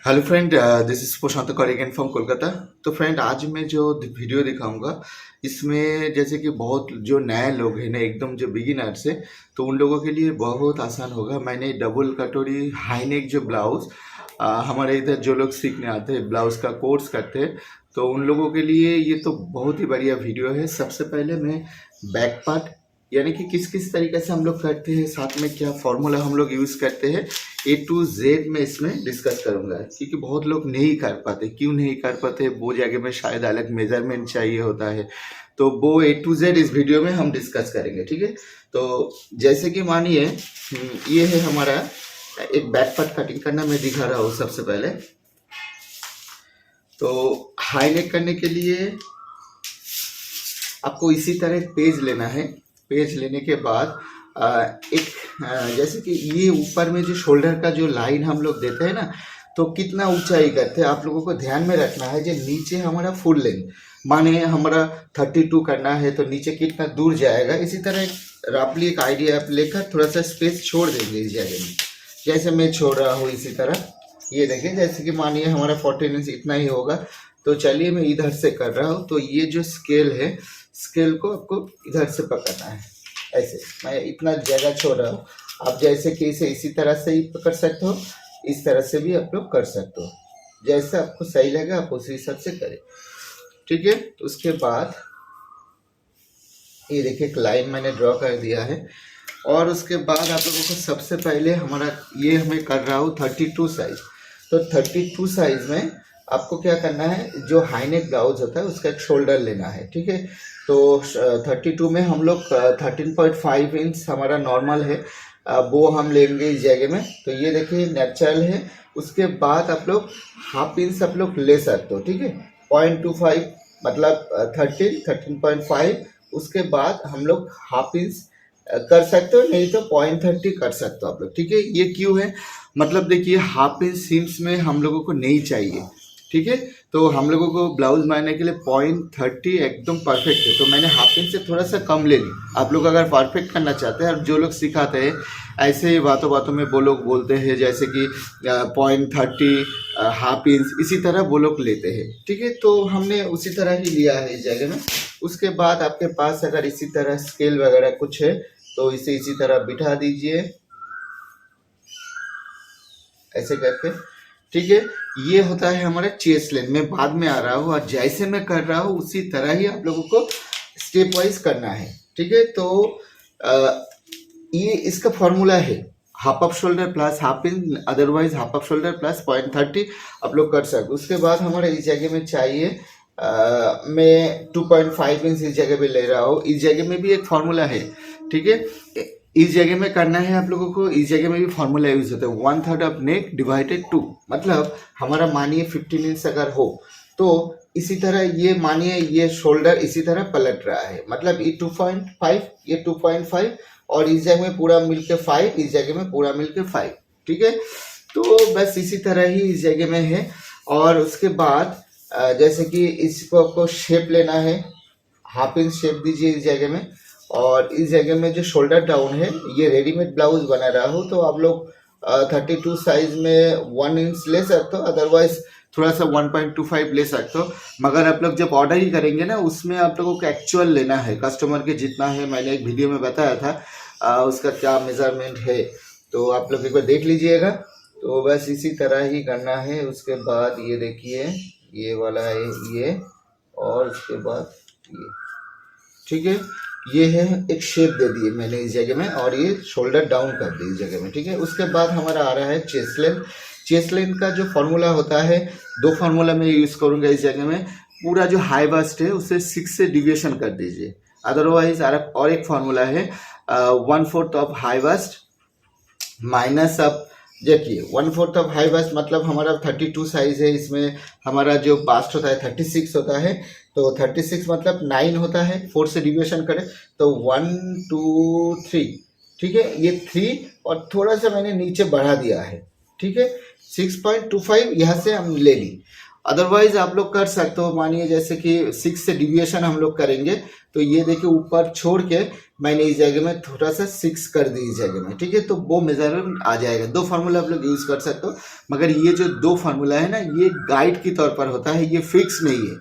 Hello friend, this is Prashant Kaur from Kolkata. तो friend, आज मैं जो वीडियो दिखाऊंगा इसमें जैसे कि बहुत जो नए लोग हैं ना, एकदम जो बिगिनर्स है, तो उन लोगों के लिए बहुत आसान होगा। मैंने डबल कटोरी हाईनेक जो ब्लाउज हमारे इधर जो लोग सीखने आते हैं, ब्लाउज का कोर्स करते हैं, तो उन लोगों के लिए ये तो बहुत ही बढ़िया वीडियो है। सबसे पहले मैं बैक पार्ट यानी कि किस किस तरीके से हम लोग करते हैं, साथ में क्या फॉर्मूला हम लोग यूज़ करते हैं, A to Z में इसमें डिस्कस करूंगा। क्योंकि बहुत लोग नहीं कर पाते, क्यों नहीं कर पाते, वो जगह में शायद अलग मेजरमेंट चाहिए होता है, तो वो A to Z इस वीडियो में हम डिस्कस करेंगे। ठीक है, तो जैसे कि मानिए ये है हमारा एक बैक पार्ट कटिंग करना मैं दिखा रहा हूँ। सबसे पहले तो हाई नेक करने के लिए आपको इसी तरह एक पेज लेना है। पेज लेने के बाद एक जैसे कि ये ऊपर में जो शोल्डर का जो लाइन हम लोग देते हैं ना, तो कितना ऊंचाई करते हैं आप लोगों को ध्यान में रखना है। जो नीचे हमारा फुल लेंथ माने हमारा 32 करना है, तो नीचे कितना दूर जाएगा, इसी तरह रफली एक आइडिया आप लेकर थोड़ा सा स्पेस छोड़ देंगे इस जगह में। जैसे मैं छोड़ रहा हूँ इसी तरह ये देखिए, जैसे कि मानिए हमारा 14 इंच इतना ही होगा। तो चलिए मैं इधर से कर रहा हूँ। तो ये जो स्केल है, स्केल को आपको इधर से पकड़ना है। ऐसे मैं इतना जगह छोड़ रहा हूँ। आप जैसे कि इसे इसी तरह से ही पकड़ सकते हो, इस तरह से भी आप लोग कर सकते हो। जैसा आपको सही लगे आप उसी हिसाब से करें। ठीक है, तो उसके बाद ये देखिए एक लाइन मैंने ड्रॉ कर दिया है। और उसके बाद आप लोगों को सबसे पहले हमारा ये हमें कर रहा हूँ 32 साइज। तो 32 साइज में आपको क्या करना है, जो हाईनेक ब्लाउज होता है उसका एक शोल्डर लेना है। ठीक है, तो 32 में हम लोग 13.5 इंच हमारा नॉर्मल है, वो हम लेंगे इस जगह में। तो ये देखिए नेचुरल है। उसके बाद आप लोग हाफ इंच आप लोग ले सकते हो। ठीक है, 0.25 मतलब 13.5। उसके बाद हम लोग हाफ इंच कर सकते हो, नहीं तो 0.30 कर सकते हो आप लोग। ठीक है, ये क्यों है, मतलब देखिए हाफ इंच सीम्स में हम लोगों को नहीं चाहिए। ठीक है, तो हम लोगों को ब्लाउज बनाने के लिए 0.30 एकदम परफेक्ट है। तो मैंने हाफ इंच से थोड़ा सा कम ले ली। आप लोग अगर परफेक्ट करना चाहते हैं, और जो लोग सिखाते हैं ऐसे ही बातों बातों में वो लोग बोलते हैं जैसे कि 0.30 हाफ इंच, इसी तरह वो लोग लेते हैं। ठीक है, तो हमने उसी तरह ही लिया है इस जगह में। उसके बाद आपके पास अगर इसी तरह स्केल वगैरह कुछ है तो इसे इसी तरह बिठा दीजिए ऐसे करके। ठीक है, ये होता है हमारा चेस्ट लेंथ। मैं बाद में आ रहा हूँ, और जैसे मैं कर रहा हूँ उसी तरह ही आप लोगों को स्टेप वाइज करना है। ठीक है, तो ये इसका फॉर्मूला है half off shoulder plus half inch, otherwise half off shoulder plus 0.30 आप लोग कर सकते। उसके बाद हमारे इस जगह में चाहिए मैं 2.5 इंच इस जगह पे ले रहा हूँ। इस जगह में भी एक फॉर्मूला है। ठीक है, इस जगह में करना है आप लोगों को। इस जगह में भी फॉर्मूला यूज होता है 1/3 ऑफ नेक डिवाइडेड 2। मतलब हमारा मानिए 15 इंच अगर हो, तो इसी तरह ये मानिए ये शोल्डर इसी तरह पलट रहा है, मतलब ये 2.5, ये 2.5, और इस जगह में पूरा मिलके 5, इस जगह में पूरा मिलके 5। ठीक है, तो बस इसी तरह ही इस जगह में है। और उसके बाद जैसे कि इसको आपको शेप लेना है, हाफ इंच शेप दीजिए इस जगह में। और इस जगह में जो शोल्डर डाउन है, ये रेडीमेड ब्लाउज बना रहा हो, तो आप लोग 32 साइज में 1 इंच ले सकते हो, अदरवाइज थोड़ा सा 1.25 ले सकते हो। मगर आप लोग जब ऑर्डर ही करेंगे ना, उसमें आप लोगों को एक्चुअल लेना है कस्टमर के जितना है। मैंने एक वीडियो में बताया था उसका क्या मेजरमेंट है, तो आप लोग एक बार देख लीजिएगा। तो बस इसी तरह ही करना है। उसके बाद ये देखिए ये वाला है ये, और उसके बाद ये। ठीक है, ये है एक शेप दे दिए मैंने इस जगह में, और ये शोल्डर डाउन कर दी इस जगह में। ठीक है, उसके बाद हमारा आ रहा है चेस्ट लेंथ। चेस्ट लेंथ का जो फॉर्मूला होता है, दो फार्मूला मैं यूज़ करूंगा इस जगह में। पूरा जो हाई बस्ट है उसे 6 से डिविएशन कर दीजिए, अदरवाइज और एक फार्मूला है 1/4 ऑफ हाई बस्ट माइनस अब देखिए 1/4 ऑफ हाई बस्ट, मतलब हमारा 32 साइज है, इसमें हमारा जो बास्ट होता है 36 होता है। तो 36 मतलब 9 होता है, 4 से डिविएशन करें तो 1 2 3। ठीक है, ये 3 और थोड़ा सा मैंने नीचे बढ़ा दिया है। ठीक है, 6.25 यहाँ से हम ले ली। अदरवाइज आप लोग कर सकते हो, मानिए जैसे कि 6 से डिविएशन हम लोग करेंगे तो ये देखिए ऊपर छोड़ के मैंने इस जगह में थोड़ा सा 6 कर दी इस जगह में, ठीक है, तो वो मेजरमेंट आ जाएगा। दो फार्मूला आप लोग यूज कर सकते हो, मगर ये जो दो फार्मूला है ना ये गाइड के तौर पर होता है, ये फिक्स नहीं है,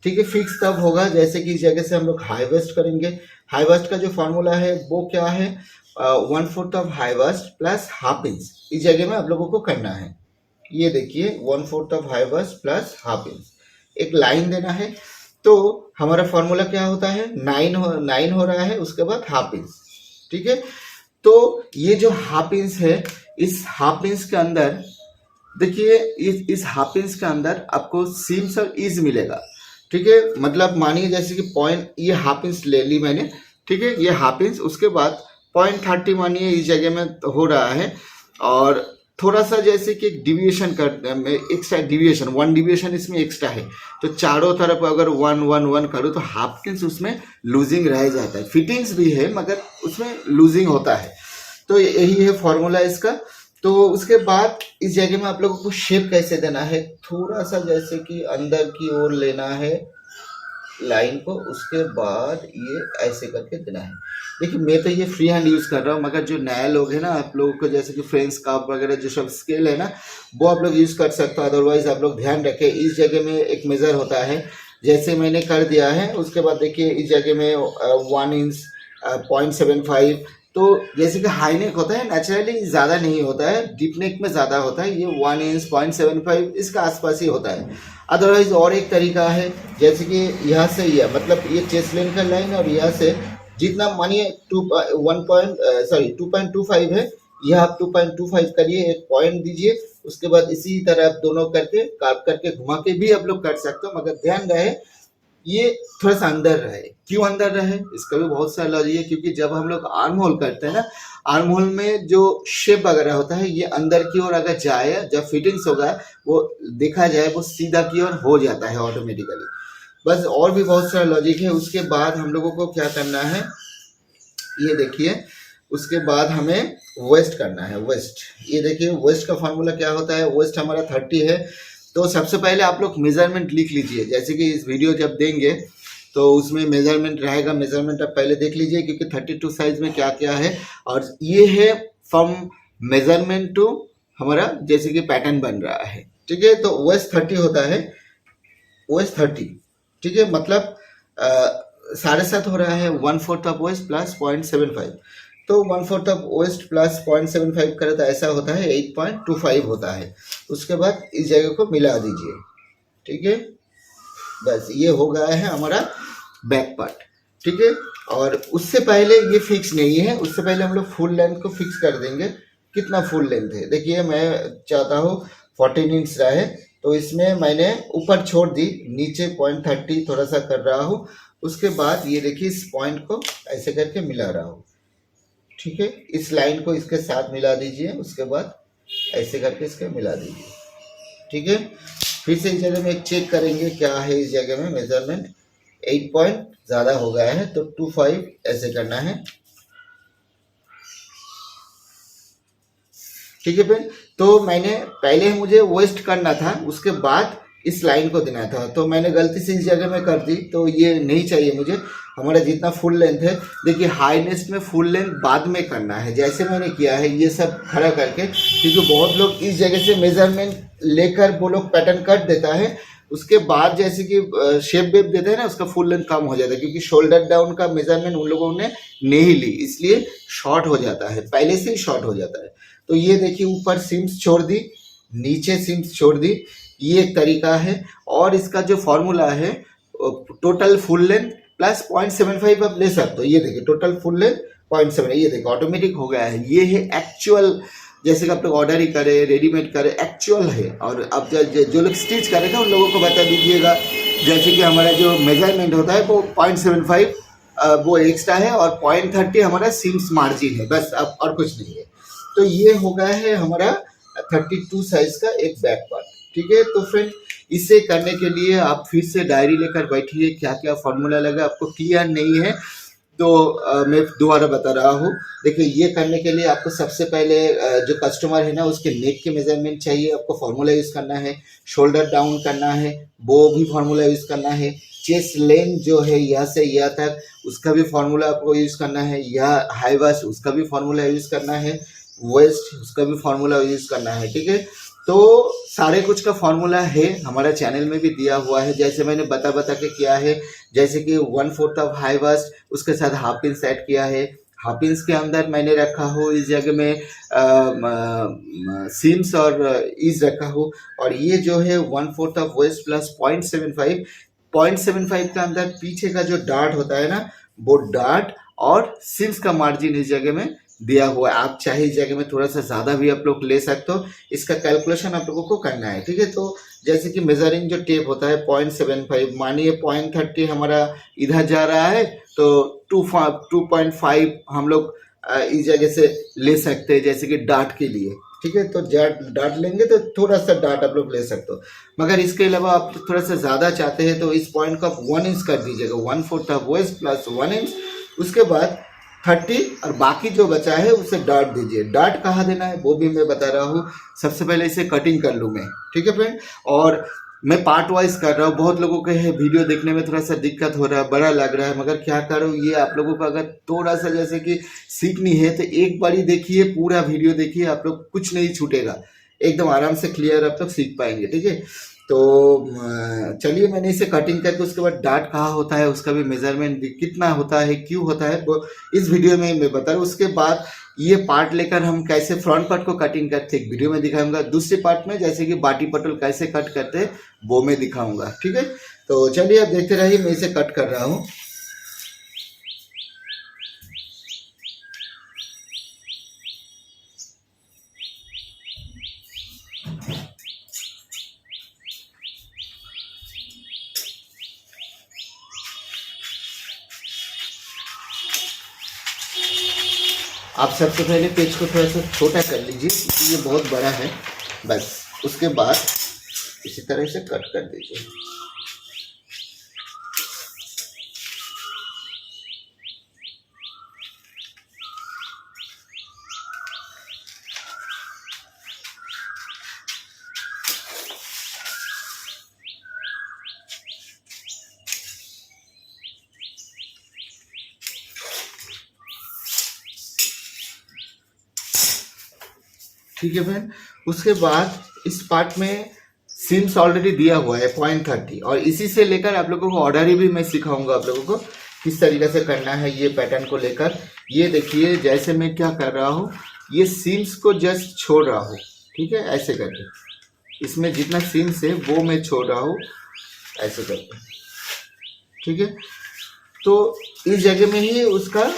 ठीक है। फिक्स तब होगा जैसे कि इस जगह से हम लोग हाई वेस्ट करेंगे। हाई वेस्ट का जो फार्मूला है वो क्या है, 1/4 of high waist plus half inch, इस जगह में आप लोगों को करना है। ये देखिए 1/4 of high waist plus half inch, एक लाइन देना है। तो हमारा फॉर्मूला क्या होता है, 9 हो रहा है, उसके बाद हाफ इंच, ठीक है। तो ये जो हाफ इंच है, इस हाफ इंच के अंदर देखिए इस हाफ इंच के अंदर आपको सीम्स और ईज मिलेगा, ठीक है। मतलब मानिए जैसे कि पॉइंट, ये हाफ इंच ले ली मैंने, ठीक है, ये हाफ इंच, उसके बाद 0.30 मानिए इस जगह में हो रहा है, और थोड़ा सा जैसे कि डिविएशन कर, एक्स्ट्रा डिविएशन, 1 डिविएशन इसमें एक्स्ट्रा है, तो चारों तरफ अगर 1 1 1 करो तो हाफ इंच उसमें लूजिंग रह जाता है। फिटिंग्स भी है मगर उसमें लूजिंग होता है। तो यही है फॉर्मूला इसका। तो उसके बाद इस जगह में आप लोगों को शेप कैसे देना है, थोड़ा सा जैसे कि अंदर की ओर लेना है लाइन को, उसके बाद ये ऐसे करके देना है। देखिए मैं तो ये फ्री हैंड यूज़ कर रहा हूँ, मगर जो नया लोग हैं ना, आप लोगों को जैसे कि फ्रेंड्स काप वगैरह जो सब स्केल है ना, वो आप लोग यूज़ कर सकते हो। अदरवाइज आप लोग ध्यान रखें, इस जगह में एक मेज़र होता है, जैसे मैंने कर दिया है। उसके बाद देखिए इस जगह में 1 इंच 0.75, तो जैसे कि हाई नेक होता है नेचुरली ज़्यादा नहीं होता है, डीप नेक में ज़्यादा होता है, ये 1 इंच 0.75 इसका आसपास ही होता है। अदरवाइज और एक तरीका है, जैसे कि यहाँ से यह मतलब ये चेस्ट लेन का लाइन, और यहाँ से जितना मानिए 2.25 है, यह आप 2.25 करिए, एक पॉइंट दीजिए, उसके बाद इसी तरह आप दोनों करके काट करके घुमा के भी आप लोग कर सकते हो, मगर ध्यान रहे ये थोड़ा सा अंदर रहे। क्यों अंदर रहे, इसका भी बहुत सारा लॉजिक है, क्योंकि जब हम लोग आर्म होल करते हैं ना, आर्म होल में जो शेप वगैरह होता है ये अंदर की ओर अगर जाए, जब फिटिंग्स होगा वो देखा जाए वो सीधा की ओर हो जाता है ऑटोमेटिकली। बस और भी बहुत सारा लॉजिक है। उसके बाद हम लोगों को क्या करना है, ये देखिए, उसके बाद हमें वेस्ट करना है। वेस्ट, ये देखिए वेस्ट का फार्मूला क्या होता है, वेस्ट हमारा 30 है। तो सबसे पहले आप लोग मेजरमेंट लिख लीजिए, जैसे कि इस वीडियो जब देंगे तो उसमें मेजरमेंट रहेगा, मेजरमेंट आप पहले देख लीजिए, क्योंकि 32 साइज में क्या क्या है। और ये है फ्रॉम मेजरमेंट टू हमारा जैसे कि पैटर्न बन रहा है, ठीक है। तो वेस्ट 30 होता है, वेस्ट 30, ठीक है, मतलब 7.5 हो रहा है, 1/4 ऑफ वेस्ट प्लस 0.75, तो 1/4 ऑफ वेस्ट प्लस 0.75 करे तो ऐसा होता है 8.25 होता है। उसके बाद इस जगह को मिला दीजिए, ठीक है। बस ये हो गया है हमारा बैक पार्ट, ठीक है। और उससे पहले ये फिक्स नहीं है, उससे पहले हम लोग फुल लेंथ को फिक्स कर देंगे। कितना फुल लेंथ है, देखिए मैं चाहता हूँ 14 इंच रहे, तो इसमें मैंने ऊपर छोड़ दी, नीचे 0.30 थोड़ा सा कर रहा हूँ। उसके बाद ये देखिए इस पॉइंट को ऐसे करके मिला रहा हूँ, ठीक है। इस लाइन को इसके साथ मिला दीजिए, उसके बाद ऐसे करके इसके मिला दीजिए, ठीक है। फिर से इस जगह में एक चेक करेंगे क्या है इस जगह में मेजरमेंट, 8 पॉइंट ज़्यादा हो गया है, तो 25 ऐसे करना है, ठीक है फ्रेंड। तो मैंने पहले मुझे वेस्ट करना था, उसके बाद इस लाइन को देना था, तो मैंने गलती से इस जगह में कर दी, तो ये नहीं चाहिए मुझे। हमारा जितना फुल लेंथ है, देखिए हाईनेस्ट में फुल लेंथ बाद में करना है, जैसे मैंने किया है ये सब खड़ा करके, क्योंकि बहुत लोग इस जगह से मेजरमेंट लेकर वो लोग पैटर्न कट देता है, उसके बाद जैसे कि शेप वेप देते हैं ना, उसका फुल लेंथ कम हो जाता है, क्योंकि शोल्डर डाउन का मेजरमेंट उन लोगों ने नहीं ली, इसलिए शॉर्ट हो जाता है, पहले से ही शॉर्ट हो जाता है। तो ये देखिए ऊपर सिम्स छोड़ दी, नीचे सिम्स छोड़ दी, ये एक तरीका है। और इसका जो फॉर्मूला है टोटल फुल लेंथ प्लस 0.75 आप ले सकते हो। ये देखिए टोटल फुल लेंथ 0.7, ये देखिए ऑटोमेटिक हो गया है। ये है एक्चुअल, जैसे कि आप लोग ऑर्डर ही करें, रेडीमेड करें, एक्चुअल है। और अब जो लोग स्टिच करेगा उन लोगों को बता दीजिएगा, जैसे कि हमारा जो मेजरमेंट होता है वो 0.75 वो एक्स्ट्रा है, और 0.30 हमारा सीम्स मार्जिन है, बस अब और कुछ नहीं है। तो ये हो गया है हमारा 32 साइज का एक बैक पार्ट, ठीक है। तो फ्रेंड इसे करने के लिए आप फिर से डायरी लेकर बैठिए, क्या क्या फॉर्मूला लगा आपको क्लियर नहीं है तो मैं दोबारा बता रहा हूँ। देखिए, ये करने के लिए आपको सबसे पहले जो कस्टमर है ना उसके नेक की मेजरमेंट चाहिए, आपको फार्मूला यूज़ करना है। शोल्डर डाउन करना है, वो भी फार्मूला यूज़ करना है। चेस्ट लेंथ जो है यहाँ से यहाँ तक, उसका भी फार्मूला आपको यूज़ करना है। यह हाई वास्ट, उसका भी फार्मूला यूज़ करना है। वेस्ट, उसका भी फार्मूला यूज़ करना है। ठीक है, तो सारे कुछ का फार्मूला है, हमारा चैनल में भी दिया हुआ है, जैसे मैंने बता के किया है। जैसे कि 1/4 ऑफ हाई वास्ट, उसके साथ हाफ इंच सेट किया है। हाफ इंच के अंदर मैंने रखा हो इस जगह में सीम्स और ईज रखा हो। और ये जो है 1/4 ऑफ वेस्ट प्लस 0.75 के अंदर पीछे का जो डार्ट होता है ना, वो डार्ट और सीम्स का मार्जिन इस जगह में दिया हुआ है। आप चाहे इस जगह में थोड़ा सा ज़्यादा भी आप लोग ले सकते हो, इसका कैलकुलेशन आप लोगों को करना है। ठीक है, तो जैसे कि मेजरिंग जो टेप होता है 0.75, मानिए 0.30 हमारा इधर जा रहा है, तो 2.5 हम लोग इस जगह से ले सकते हैं, जैसे कि डार्ट के लिए। ठीक है, तो डार्ट लेंगे तो थोड़ा सा डार्ट आप लोग ले सकते हो। मगर इसके अलावा आप थोड़ा सा ज़्यादा चाहते हैं तो इस पॉइंट को आप 1 इंच कर दीजिएगा, 1/4 ऑफ वेस्ट प्लस 1 इंच। उसके बाद 30 और बाकी जो बचा है उसे डार्ट दीजिए। डार्ट कहाँ देना है वो भी मैं बता रहा हूँ। सबसे पहले इसे कटिंग कर लूँ मैं। ठीक है फ्रेंड, और मैं पार्ट वाइज कर रहा हूँ। बहुत लोगों के है वीडियो देखने में थोड़ा सा दिक्कत हो रहा है, बड़ा लग रहा है, मगर क्या करूँ, ये आप लोगों को अगर थोड़ा सा जैसे कि सीखनी है तो एक बार ही देखिए, पूरा वीडियो देखिए, आप लोग कुछ नहीं छूटेगा, एकदम आराम से क्लियर आप लोग सीख पाएंगे। ठीक है, तो चलिए मैंने इसे कटिंग करके उसके बाद डार्ट कहाँ होता है, उसका भी मेजरमेंट कितना होता है, क्यों होता है, वो इस वीडियो में मैं बता रहा हूँ। उसके बाद ये पार्ट लेकर हम कैसे फ्रंट पार्ट को कटिंग करते हैं एक वीडियो में दिखाऊंगा। दूसरे पार्ट में जैसे कि बाटी पटोल कैसे कट करते हैं वो मैं दिखाऊंगा। ठीक है, तो चलिए आप देखते रहिए, मैं इसे कट कर रहा हूँ। आप सबसे पहले पेज को थोड़ा सा छोटा कर लीजिए क्योंकि ये बहुत बड़ा है। बस उसके बाद इसी तरह से कट कर दीजिए। ठीक है फ्रेंड, उसके बाद इस पार्ट में सिम्स ऑलरेडी दिया हुआ है 0.30, और इसी से लेकर आप लोगों को ऑर्डर ही भी मैं सिखाऊंगा आप लोगों को किस तरीके से करना है ये पैटर्न को लेकर। ये देखिए जैसे मैं क्या कर रहा हूँ, ये सिम्स को जस्ट छोड़ रहा हूँ। ठीक है, ऐसे करके इसमें जितना सिम्स है वो मैं छोड़ रहा हूँ, ऐसे करके। ठीक है, तो इस जगह में ही उसका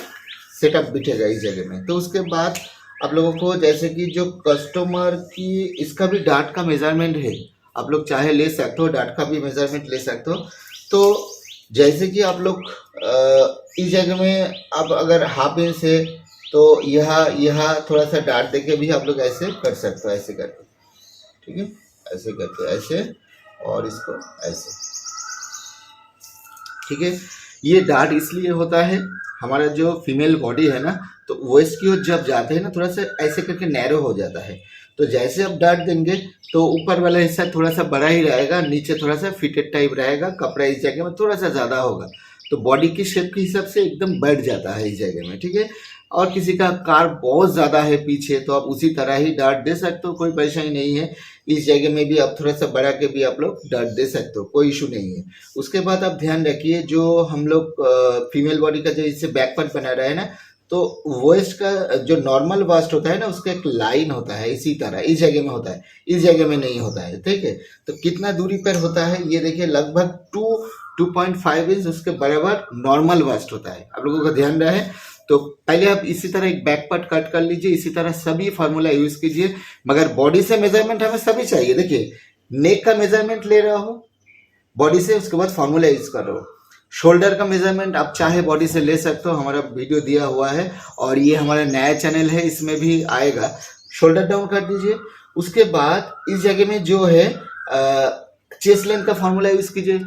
सेटअप बिठेगा इस जगह में। तो उसके बाद आप लोगों को जैसे कि जो कस्टमर की इसका भी डार्ट का मेजरमेंट है, आप लोग चाहे ले सकते हो, डार्ट का भी मेजरमेंट ले सकते हो। तो जैसे कि आप लोग इस जगह में आप अगर हाफ इंच है तो यहाँ थोड़ा सा डार्ट देके भी आप लोग ऐसे कर सकते हो, ऐसे करके। ठीक है, ऐसे करके ऐसे, और इसको ऐसे। ठीक है, ये डार्ट इसलिए होता है, हमारा जो फीमेल बॉडी है ना, तो वेस्ट की ओर जब जाते हैं ना थोड़ा सा ऐसे करके नैरो हो जाता है। तो जैसे आप डार्ट देंगे तो ऊपर वाला हिस्सा थोड़ा सा बड़ा ही रहेगा, नीचे थोड़ा सा फिटेड टाइप रहेगा, कपड़ा इस जगह में थोड़ा सा ज़्यादा होगा, तो बॉडी की शेप के हिसाब से एकदम बैठ जाता है इस जगह में। ठीक है, और किसी का कार बहुत ज़्यादा है पीछे तो आप उसी तरह ही डार्ट दे सकते हो, कोई परेशानी नहीं है। इस जगह में भी आप थोड़ा सा बढ़ा के भी आप लोग डार्ट दे सकते हो, कोई इशू नहीं है। उसके बाद आप ध्यान रखिए, जो हम लोग फीमेल बॉडी का जो इससे बैक पार्ट बना रहा है ना, तो वेस्ट का जो नॉर्मल वास्ट होता है ना, उसका एक लाइन होता है इसी तरह, इस जगह में होता है, इस जगह में नहीं होता है। ठीक है, तो कितना दूरी पर होता है ये देखिए, लगभग 2.5 इंच उसके बराबर नॉर्मल वास्ट होता है। आप लोगों का ध्यान रहे, तो पहले आप इसी तरह एक बैक पार्ट कट कर लीजिए, इसी तरह सभी फार्मूला यूज कीजिए। मगर बॉडी से मेजरमेंट हमें सभी चाहिए। देखिए, नेक का मेजरमेंट ले रहा हूँ बॉडी से, उसके बाद फार्मूला यूज कर रहा हूँ। शोल्डर का मेजरमेंट आप चाहे बॉडी से ले सकते हो, हमारा वीडियो दिया हुआ है, और ये हमारा नया चैनल है, इसमें भी आएगा। शोल्डर डाउन कर दीजिए। उसके बाद इस जगह में जो है चेस्ट लेंथ का फार्मूला यूज कीजिए।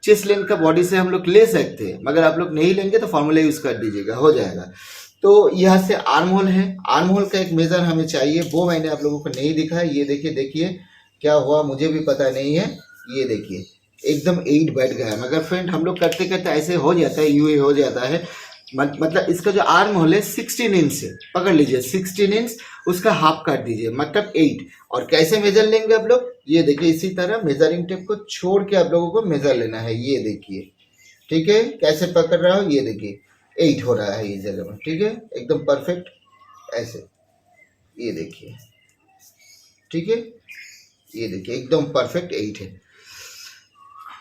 चेस्ट लेंथ का बॉडी से हम लोग ले सकते हैं, मगर आप लोग नहीं लेंगे तो फॉर्मूला यूज कर दीजिएगा, हो जाएगा। तो यहाँ से आर्म होल है, आर्म होल का एक मेजर हमें चाहिए, वो मैंने आप लोगों को नहीं दिखा है। ये देखिए क्या हुआ मुझे भी पता नहीं है। ये देखिए एकदम 8 बैठ गया है, मगर फ्रेंड हम लोग करते करते ऐसे हो जाता है, यूं ही हो जाता है। मतलब इसका जो आर्म होल है 16 इंच से पकड़ लीजिए, 16 इंच उसका हाफ काट दीजिए, मतलब 8। और कैसे मेजर लेंगे आप लोग, ये देखिए इसी तरह मेजरिंग टेप को छोड़ के आप लोगों को मेजर लेना है। ये देखिए ठीक है, कैसे पकड़ रहा हूँ, ये देखिए 8 हो रहा है इस जगह में, ठीक है, एकदम परफेक्ट ऐसे। ये देखिए ठीक है, ये देखिए एकदम परफेक्ट 8 है।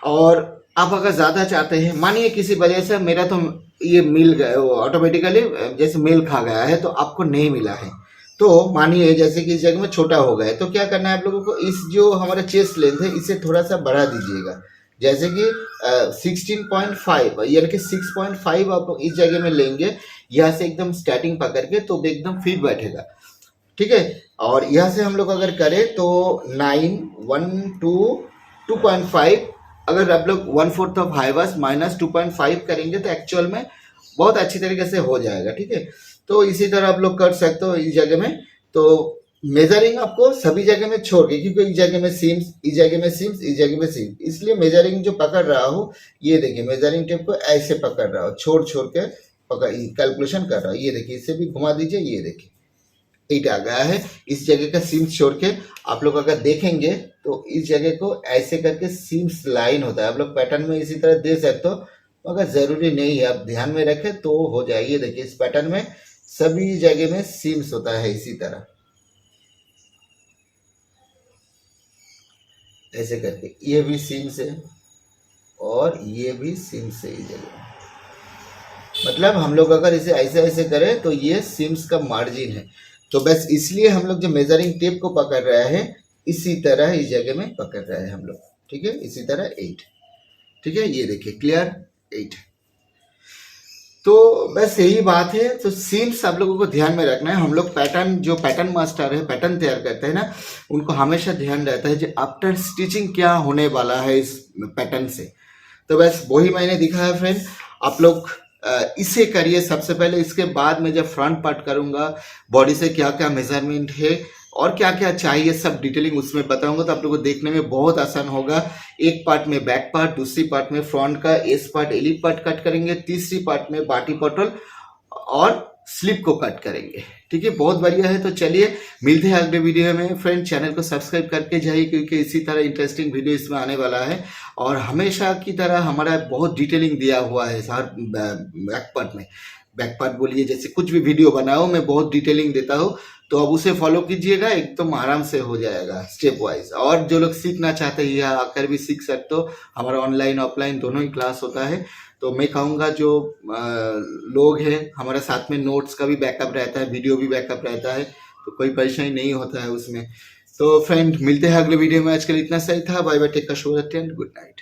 और आप अगर ज़्यादा चाहते हैं, मानिए किसी वजह से मेरा तो ये मिल गया, ऑटोमेटिकली जैसे मेल खा गया है तो आपको नहीं मिला है, तो मानिए जैसे कि इस जगह में छोटा हो गया है, तो क्या करना है आप लोगों को, इस जो हमारा चेस्ट लेंथ है इसे थोड़ा सा बढ़ा दीजिएगा। जैसे कि 16.5 यानी कि 6.5 आप इस जगह में लेंगे, यहाँ से एकदम स्टार्टिंग पकड़ के तो एकदम फिट बैठेगा, ठीक है। और यहाँ से हम लोग अगर करें तो 9, 1, 2, 2.5, अगर आप लोग 1/4 ऑफ हाइवास माइनस 2.5 करेंगे तो एक्चुअल में बहुत अच्छी तरीके से हो जाएगा, ठीक है। तो इसी तरह आप लोग कर सकते हो इस जगह में। तो मेजरिंग आपको सभी जगह में छोड़ के, क्योंकि इस जगह में सीम्स, इस जगह में सीम्स, इस जगह में सीम्स, इसलिए मेजरिंग जो पकड़ रहा हूँ, ये देखिए मेजरिंग टेप को ऐसे पकड़ रहा हूँ, छोड़ छोड़ के पकड़ कैलकुलेशन कर रहा हूँ। ये देखिए इसे भी घुमा दीजिए, ये देखिए 8 आ गया है। इस जगह का सीम्स छोड़ के आप लोग अगर देखेंगे तो इस जगह को ऐसे करके सीम्स लाइन होता है, आप लोग पैटर्न में इसी तरह दे सकते हो, मगर जरूरी नहीं है, आप ध्यान में रखें तो हो जाइए। देखिए इस पैटर्न में सभी जगह में सीम्स होता है इसी तरह, ऐसे करके ये भी सीम्स है और ये भी सीम्स है इस जगह। मतलब हम लोग अगर इसे ऐसे ऐसे करें तो ये सीम्स का मार्जिन है। तो बस इसलिए हम लोग जो मेजरिंग टेप को पकड़ रहे हैं इसी तरह इस जगह में पकड़ रहे हैं हम लोग, ठीक है, इसी तरह 8, ठीक है। ये देखिए क्लियर 8। तो बस यही बात है। तो सीम्स आप लोगों को ध्यान में रखना है। हम लोग पैटर्न, जो पैटर्न मास्टर है पैटर्न तैयार करते हैं ना, उनको हमेशा ध्यान रहता है कि आफ्टर स्टिचिंग क्या होने वाला है इस पैटर्न से। तो बस वही मैंने दिखाया फ्रेंड, आप लोग इसे करिए सबसे पहले। इसके बाद मैं जब फ्रंट पार्ट करूंगा, बॉडी से क्या क्या मेजरमेंट है और क्या क्या चाहिए सब डिटेलिंग उसमें बताऊंगा, तो आप लोगों को देखने में बहुत आसान होगा। एक पार्ट में बैक पार्ट, दूसरी पार्ट में फ्रंट का एस पार्ट, एलिप पार्ट कट करेंगे, तीसरी पार्ट में बाटी पटल और स्लिप को कट करेंगे, ठीक है। बहुत बढ़िया है। तो चलिए मिलते हैं अगले वीडियो में फ्रेंड। चैनल को सब्सक्राइब करके जाइए, क्योंकि इसी तरह इंटरेस्टिंग वीडियो इसमें आने वाला है। और हमेशा की तरह हमारा बहुत डिटेलिंग दिया हुआ है हर बैक पार्ट में, बैक पार्ट बोलिए, जैसे कुछ भी वीडियो बनाओ मैं बहुत डिटेलिंग देता हूँ, तो अब उसे फॉलो कीजिएगा, एकदम आराम से हो जाएगा स्टेप वाइज। और जो लोग सीखना चाहते हैं यहाँ आकर भी सीख सकते हो, हमारा ऑनलाइन ऑफलाइन दोनों ही क्लास होता है। तो मैं कहूँगा जो लोग हैं हमारे साथ में, नोट्स का भी बैकअप रहता है, वीडियो भी बैकअप रहता है, तो कोई परेशानी नहीं होता है उसमें। तो फ्रेंड मिलते हैं अगले वीडियो में। आज के लिए इतना सही था। Bye bye, take care, good night.